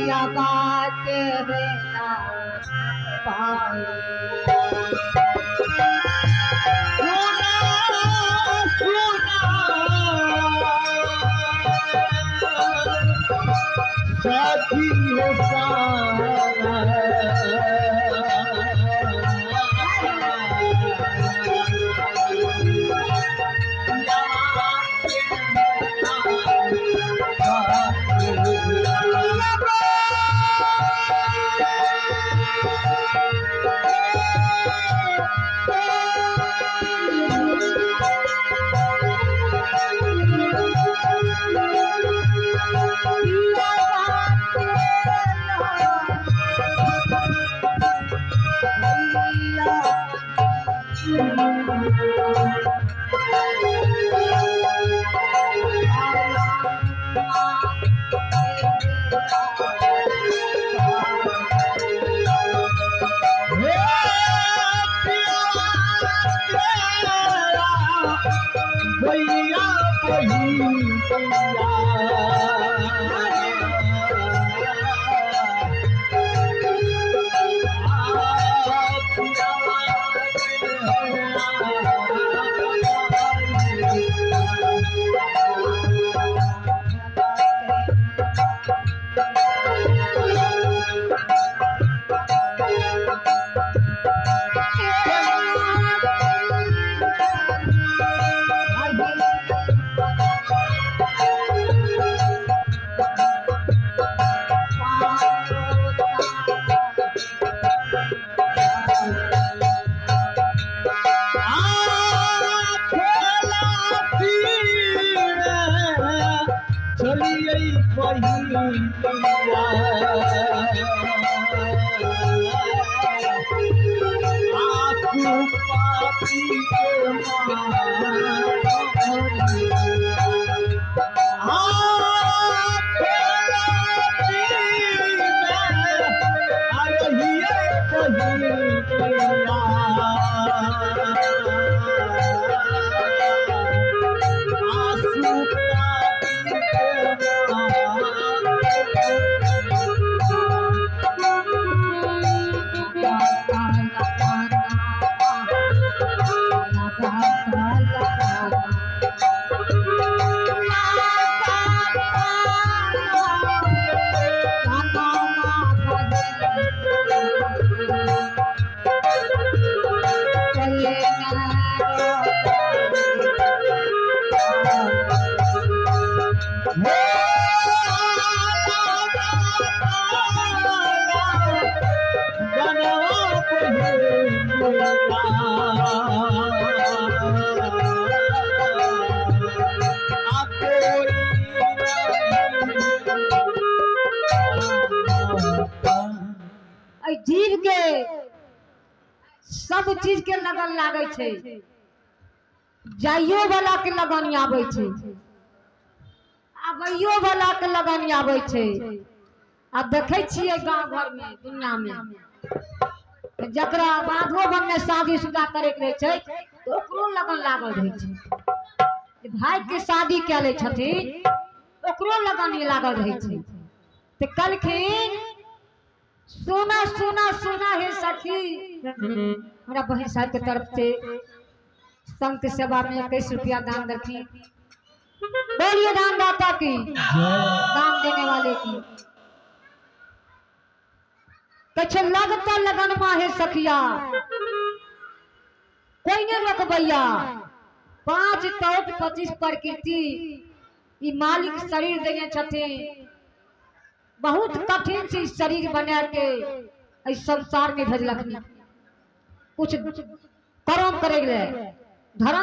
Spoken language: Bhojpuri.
भैया बात है ना पाए साथी है भैया जीव के सब चीज के लगन लागे छे, जाइयो वाला के लगन आवे छे, आबैयो वाला के लगन आवे छे। आ देखे छिए गांव घर में दुनिया में जकरा बाधो बन में शादी शुदा करे के छे तो ओकरो लगन लागल रहे छे। भाई के शादी क्या ले छथिन ओकरो लगन लागल रहे छे। तो कलखिन सोना सोना सोना है सखी हमारा बहन साहब के तरफ से संत सेवा में 21 रुपया दान रखी। बोलिए दान दाता की, दान देने वाले की। कछ लगता लगन मा है सखिया कोई नहीं रखबैया 5 तौत 25 प्रकृति ई मालिक शरीर देने छथिन। बहुत कठिन से शरीर बना के इस संसार में भेजलखिन कुछ कर्म करे धर्म